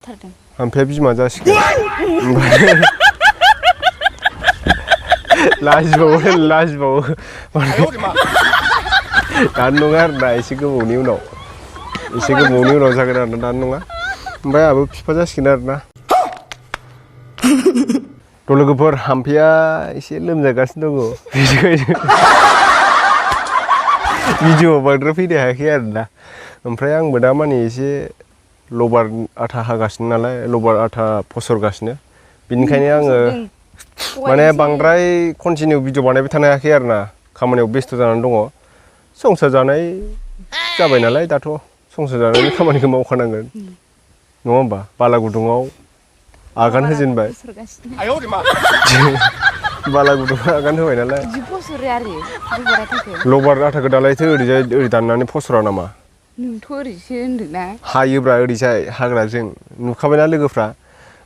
हामथारदों हामफाया बिमा जासिगोन लाजिबावो दानो नङा आरोना एसे गोबावनि उनाव जागोन आरोना दानो नङा ओमफ्राय आहाबो बिफा जासिगोन आरोना थ' लोगोफोर हामफाया एसे लोमजागासिनो दङ भिडिअ'आव बांद्राय फैनो हायाखै आरोना ओमफ्राय आंबो दा माने एसे लबार आथा हागासिनो नालाय लबार आथा फसरगासिनो बिनिखायनो आङो माने बांद्राय कन्टिनिउ भिडिअ बानायबाय थानो हायाखै आरोना खामानियाव बेस्थ' जानानै दङ संसार जानाय जाबाय नालाय दाथ' संसार जानायनि खामानिखौ मावखानांगोन नङा होमबा बालागुदुङाव आगान होजेनबाय बालागुदुङाव आगान होबाय नालाय लबार आथाखौ दालायथो ओरैजाय ओरै दाननानै फसरा नामा नोंथ' ओरैसो होनदोंना हायोब्रा ओरैजाय हाग्राजों नुखाबायना लोगोफ्रा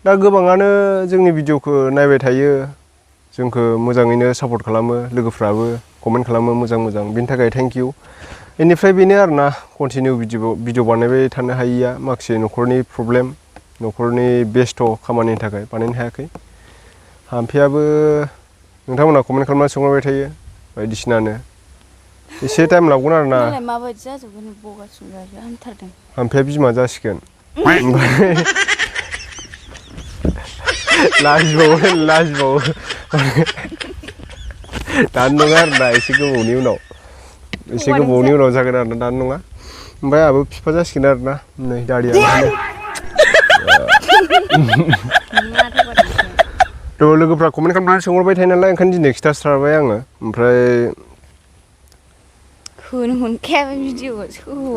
दा गोबाङानो जोंनि भिडिअखौ नायबाय थायो जोंखौ मोजाङैनो सापर्ट खालामो लोगोफ्राबो कमेन्ट खालामो मोजां बेनि थाखाय थेंक इउ बेनिफ्राय बेनो आरोना कन्टिनिउ भिडिअ बानायबाय थानो हायिया माखासे न'खरनि प्रब्लेम न'खरनि बेस्थ' खामानिनि थाखाय बानायनो हायाखै हामफायाबो नोंथांमोना कमेन्ट खालामनानै सोंहरबाय थायो बायदिसिनानो एसे टाइम लागोन आरोना माबायदि जाजोबगोन बगासिनो हामथारदों हामफाया बिमा जासिगोन लाजिबावो दानो नङा आरोना एसे गोबावनि उनाव जागोन आरोना दानो नङा ओमफ्राय आहाबो बिफा जासिगोन आरोना नै दारिया थ' लोगोफ्रा कमेन्ट खालामनानै सोंहरबाय थायो नालाय ओंखायनो दिनै खिथास्राबाय आङो ओमफ्राय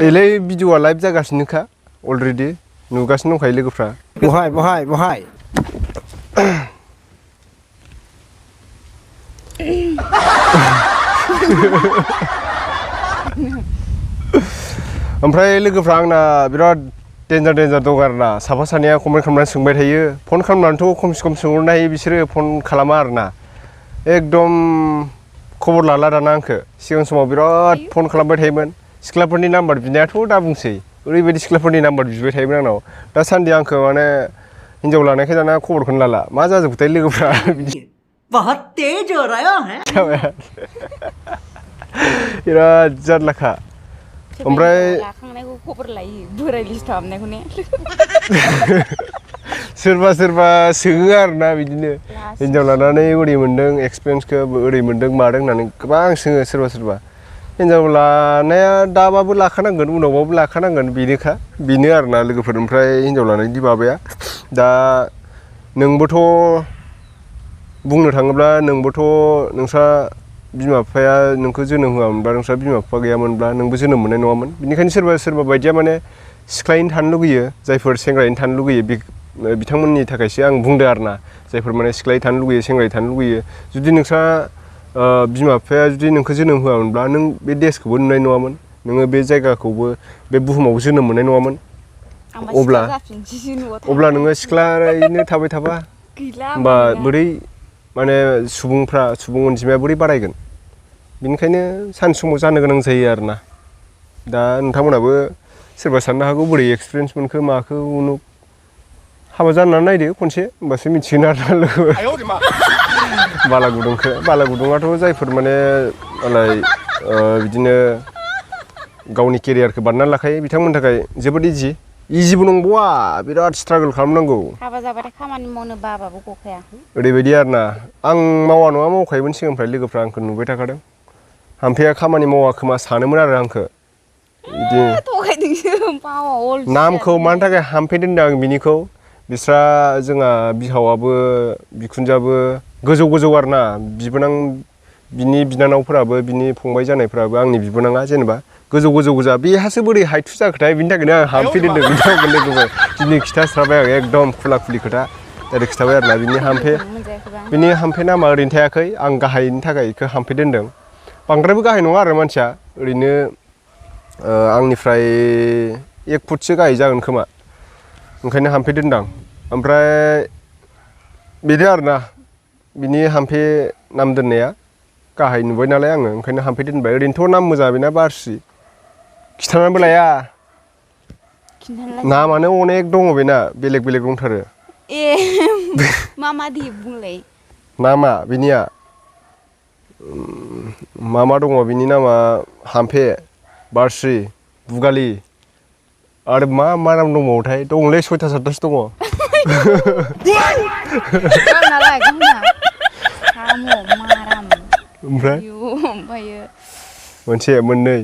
एलाय भिडिअआ लाइभ जागासिनोखा अलरेडि नुगासिनो दंखायो लोगोफ्रा बहाय ओमफ्राय लोगोफ्रा आंना बिराद डेन्जार दं आरोना साफा सानैया कमेन्ट खालामनानै सोंबाय थायो फन खालामनानैथ' खमसे खम सोंहरनो हायो बिसोरो फन खालामा आरोना एकदम खबर लाला दाना आंखौ सिगां समाव बिराद फन खालामबाय थायोमोन सिख्लाफोरनि नाम्बार बिनायाथ' दा बुंसै ओरैबायदि सिख्लाफोरनि नाम्बार बिबाय थायोमोन आंनाव दासान्दि आंखौ माने हिन्जाव लानायखाय दाना खबरखौनो लाला मा जाजोबखोथाय लोगोफ्रा बहुत तेज हो रहा है बिराद जारलाखा ओमफ्राय लाखांनायखौ खबर लायो बोराय लिस्ट हाबनायखौ ने सोरबा सोङो आरोना बिदिनो हिन्जाव लानानै ओरै मोन्दों एक्सपिरियेन्सखौ ओरै मोन्दों मादों होननानै गोबां सोङो सोरबा हिन्जाव लानाया दाबाबो लाखानांगोन उनावबाबो लाखानांगोन बेनो आरोना लोगोफोर ओमफ्राय हिन्जाव लानायनि माबाया दा नोंबोथ' बुंनो थाङोब्ला नोंबोथ' नोंस्रा बिमा बिफाया नोंखौ जोनोम होआमोनबा नोंस्रा बिमा बिफा गैयामोनब्ला नोंबो जोनोम मोननाय नङामोन बिनिखायनो सोरबा बायदिया माने सिख्लायैनो थानो लुगैयो जायफोर सेंग्रायैनो थानो लुगैयो बिथांमोननि थाखायसो आं बुंदों आरोना जायफोर माने सिख्लायै थानो लुगैयो सेंग्रायै थानो लुगैयो जुदि नोंस्रा बिमा बिफाया जुदि नोंखौ जोनोम होआमोनब्ला नों बे देशखौबो नुनाय नङामोन नोङो बे जायगाखौबो बे बुहुमाव जोनोम मोननाय नङामोन अब्ला नोङो सिख्लायैनो थाबाय थाबा होमबा बोरै माने सुबुं अनजिमाया बोरै बारायगोन बेनिखायनो सानसे समाव जानो गोनां जायो आरोना दा नोंथांमोनाबो सोरबा साननो हागौ बोरै एक्सपिरियेन्स मोनखो माखो उनाव हाबा जानानै नायदो खनसे होमबासो मिथिगोन आरोना लोगो बालागुदुङाथ' जायफोर माने मालाय बिदिनो गावनि केरियारखौ बानायनानै लाखायो बिथांमोननि थाखाय जोबोद इजिबो नंबावा बिराद स्ट्रागोल खालामनांगौ हाबा जाबाथाय खामानि मावनो बाबाबो गखाया ओरैबायदि आरोना आं मावा नङा मावखायोमोन सिगांनिफ्राय लोगोफ्रा आंखौ नुबाय थाखादों हामफाया खामानि मावा खोमा सानोमोन आरो आंखौ बिदि नामखौ मानि थाखाय हामफे दोनदों आं बिनिखौ बिस्रा जोंहा बिहावाबो बिखुनजोआबो गोजौ आरोना बिनि बिनानावफोराबो बिनि फंबाय जानायफोराबो आंनि बिबोनाङा जेनेबा गोजौ गोजा बेहासो बोरै हाइथु जाखोथाय बिनि थाखायनो आं हामफे दोनदों बिथांमोन लोगोबो दिनै खिथास्राबाय आं एकदम खुला खुलि खोथा डाइरेक्ट खिथाबाय आरोना बिनि हामफे नामा ओरैनो थायाखै आं गाहायनि थाखाय बेखौ हामफे दोनदों बांद्रायबो गाहाय नङा आरो मानसिया ओरैनो आंनिफ्राय 1 फुटसो गाहाय जागोन खोमा ओंखायनो हामफे दोनदां ओमफ्राय बेनो आरोना बिनि हामफे नाम दोननाया गाहाय नुबाय नालाय आङो ओंखायनो हामफे दोनबाय ओरैनोथ' नाम मोजां बेना बारसि खिथानानैबो लाया खिन्थानोला नामानो अनेक दङ बेना बेलेग बेलेग दंथारो ए मा दे बुंलाय नामा बिनिया मा दङ बिनि नामा हामफे बारस्रि बुगालि आरो मा नाम दंबावोथाय दङलै 6टा 7टासो दङ नालाय गावना साम' माराम ओमफ्राय ओमफ्रायो मोनसे मोननै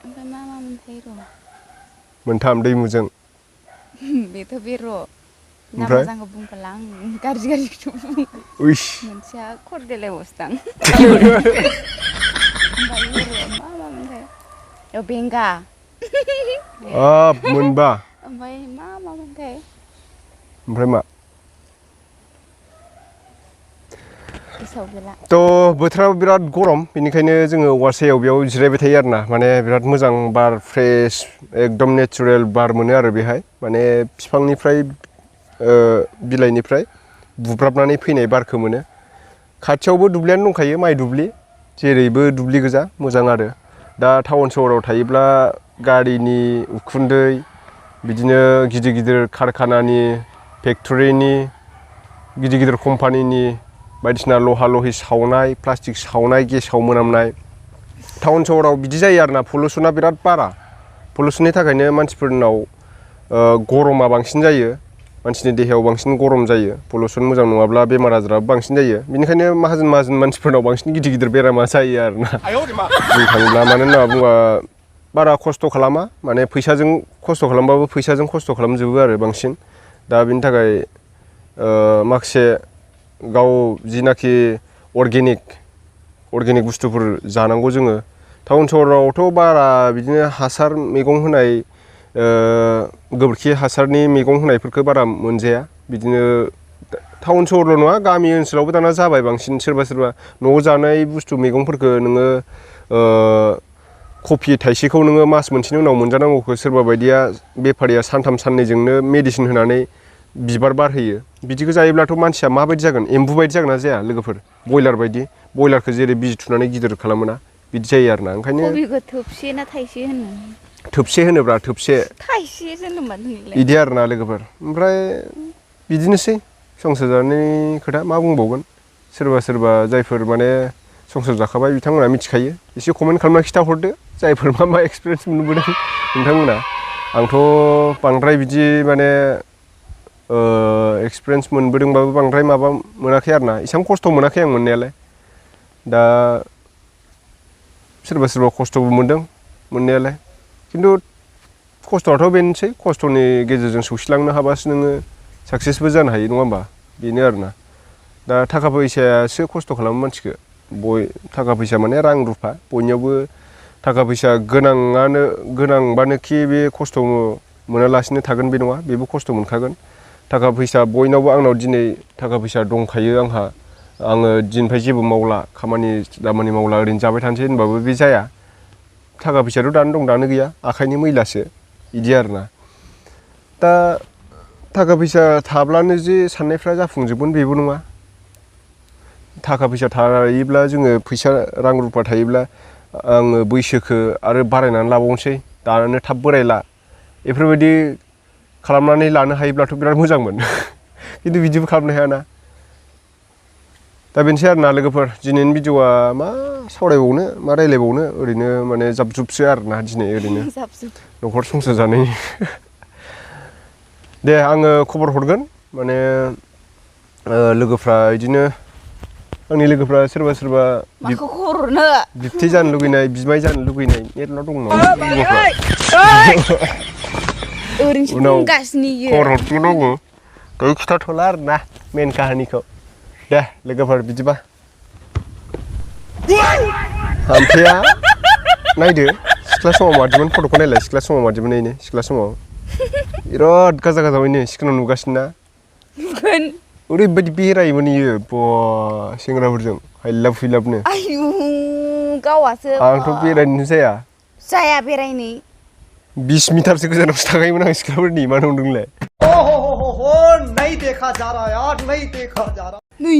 ओमफ्राय मा मोनथाय र' मोनथाम दैमुजों बेथ' बे र' नामा ओमफ्राय जांखौ बुंफाला आं गाज्रिखौ बुङो उइस मोनसेया खरदेलायबावसोदां ओमफ्राय मा मोनथाय बेंगा मोनबा ओमफ्राय मा मोनथाय ओमफ्राय मा गोसोआव गैला थ' बोथोराबो बिराद गरम बेनिखायनो जोङो औवा सायाव बेयाव जिरायबाय थायो आरोना माने बिराद मोजां बार फ्रेश एकदम नेचारेल बार मोनो आरो बेहाय माने बिफांनिफ्राय बिलाइनिफ्राय बुब्राबनानै फैनाय बारखौ मोनो खाथियावबो दुब्लियानो दंखायो माइ दुब्लि जेरैबो दुब्लि गोजा मोजां आरो दा टाउन सहराव थायोब्ला गारिनि उखुन्दै बिदिनो गिदिर गिदिर कारखानानि फेक्टरिनि गिदिर गिदिर कम्पानिनि बायदिसिना लहा लहि सावनाय प्लास्टिक सावनाय गेसाव मोनामनाय टाउन सहराव बिदि जायो आरोना पलिउसना बिराद बारा पलिउसननि थाखायनो मानसिफोरनाव गरमा बांसिन जायो मानसिनि देहायाव बांसिन गरम जायो पलिउसन मोजां नङाब्ला बेमार आजाराबो बांसिन जायो बेनिखायनो माहाजोन मानसिफोरनाव बांसिन गिदिर गिदिर बेरामा जायो आरोना बुंनो थाङोब्ला मानो होनना बुङोबा बारा खस्थ' खालामा माने फैसाजों खस्थ' खालामबाबो फैसाजों खस्थ' खालामजोबो आरो बांसिन दा बिनि थाखाय माखासे गाव जिनाखि अर्गेनिक बुस्थुफोर जानांगौ जोङो टाउन सहरावथ' बारा बिदिनो हासार मैगं होनाय गोबोरखि हासारनि मैगं होनायफोरखौ बारा मोनजाया बिदिनो टाउन सहरल' नङा गामि ओनसोलावबो दाना जाबाय बांसिन सोरबा न'आव जानाय बुस्थु मैगंफोरखौ नोङो कफि थाइसेखौ नोङो मास मोनसेनि उनाव मोनजानांगौखौ सोरबा बायदिया बेफारिया सानथाम साननैजोंनो मेडिसिन होनानै बिबार बारहोयो बिदिखौ जायोब्लाथ' मानसिया माबायदि जागोन एम्बु बायदि जागोन ना जाया लोगोफोर बयलारखौ जेरै बिजि थुनानै गिदिर खालामोना बिदि जायो आरोना ओंखायनो कबिखौ थोबसे ना थाइसे होनो थोबसे होनोब्रा थोबसे थाइसे जेनेबा बिदि आरोना लोगोफोर ओमफ्राय बिदिनोसै संसार जानायनि खोथा मा बुंबावगोन सोरबा जायफोर माने संसार जाखाबाय बिथांमोना मिथिखायो एसे कमेन्ट खालामना खिथाहरदो जायफोर मा एक्सपिरियेन्स मोनबोदों नोंथांमोना आंथ' बांद्राय बिदि माने एक्सपिरियेन्स मोनबोदोंबाबो बांद्राय माबा मोनाखै आरोना एसेबां खस्थ' मोनाखै आं मोननायालाय दा सोरबा खस्थ'बो मोनदों मोननायालाय खिन्थु खस्थ'आथ' बेनोसै खस्थ'नि गेजेरजों सौसिलांनो हाबासो नोङो साक्सेसबो जानो हायो नङा होमबा बेनो आरोना दा थाखा फैसायासो खस्थ' खालामो मानसिखौ थाखा फैसा माने रां रुफा बयनियावबो थाखा फैसा गोनांबानोखि बे खस्थ' मोनालासिनो थागोन बे नङा बेबो खस्थ' मोनखागोन थाखा फैसा बयनावबो आंनाव दिनै थाखा फैसा दंखायो आङो दिननिफ्राय जेबो मावला खामानि दामानि मावला ओरैनो जाबाय थानोसै होनबाबो बे जाया थाखा फैसायाथ' दानो दं दानो गैया आखाइनि मैलासो बिदि आरोना दा थाखा फैसा थाब्लानो जे साननायफ्रा जाफुंजोबगोन बेबो नङा थाखा फैसा थायोब्ला जोङो रां रुफा थायोब्ला आङो बैसोखौ आरो बारायनानै लाबावनोसै दानो थाब बोरायला बेफोरबायदि खालामनानै लानो हायोब्लाथ' बिराद मोजांमोन खिन्थु बिदिबो खालामनो हायाना दा बेनोसै आरोना लोगोफोर दिनैनि भिडिअआ मा सावरायबावनो मा रायलायबावनो ओरैनो माने जाबजुबसो आरोना दिनै ओरैनो न'खर संसार जानायनि दे आङो खबर हरगोन माने लोगोफ्रा बिदिनो आंनि लोगोफ्रा सोरबा माखौ खर'नो बिबथै जानो लुगैनाय बिमाय जानो लुगैनाय मेरला दं नामा ओरैनोसो बुंगासिनो खबर हरफिनगोन आङो दायो खिथाथ'ला आरोना मेन काहानिखौ दे लोगोफोर बिदिबा हामफेया नायदो सिख्ला समाव मादिमोन फट'खौ नायलाय सिख्ला समाव मादिमोन ओइनो सिख्ला समाव बिराद गाजा गाजामैनो सिगाङाव नुगासिनो ना ओरैबायदि बेरायोमोन इयो बा सेंग्राफोरजों हायलाब हुइलाबनो आयु गावासो आंथ' बेरायनो जाया बेरायनो 20 मिटारसो गोजानावसो थाखायोमोन आं सिख्लाफोरनि मा नंदोंलाय नहीं देखा जा रहा यार नहीं देखा जा रहा नै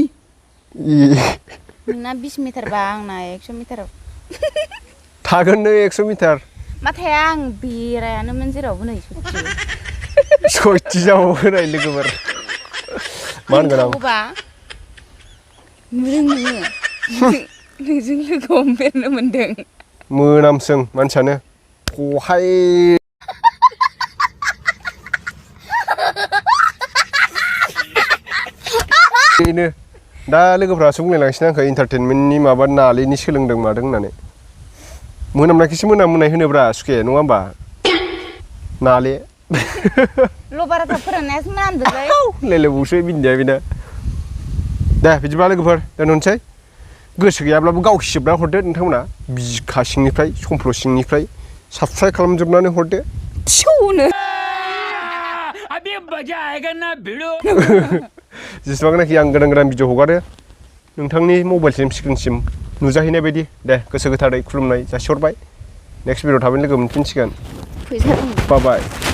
नोंना 20 मिटार बा आंना 100 मिटार थागोन नो 100 मिटार माथाय आं बेरायानोमोन जेरावबो नै सयथि सयथि जाबावबाय लोगोफोर मा होनगोन आं नुदों नोङो नोंजों लोगो हमफेरनो मोनदों मोनामसों मानसियानो खहाय बेनो दा लोगोफ्रासो बुंलायलांसिनो आंखौ इन्टारटेनमेन्टनि माबा नालेनि सोलोंदों मादों होननानै मोनामनायखौसो मोनामनाय होनोब्रा सुखे नङा होमबा नाले लबाराथा फोराननायासो मोनामदोंलै लेलेबुसो बिन्दिया बेना दे बिदिब्ला लोगोफोर दोननोसै गोसो गैयाब्लाबो गावसिबना हरदो नोंथांमोना बिखा सिंनिफ्राय समफ्ल सिंनिफ्राय साबस्क्राइब खालामजोबनानै हरदो थिउनो अभी मजा आएगा ना भिड़ो जेसेबांनाखि आं गोदान गोदान भिडिअ हगारो नोंथांनि मबाइलसिम स्क्रिनसिम नुजाहैनाय बायदि दे गोसो गोथारै खुलुमनाय जासिहरबाय नेक्स्ट भिडिअ थाबैनो लोगो मोनफिनसिगोन फैसा बाय बाय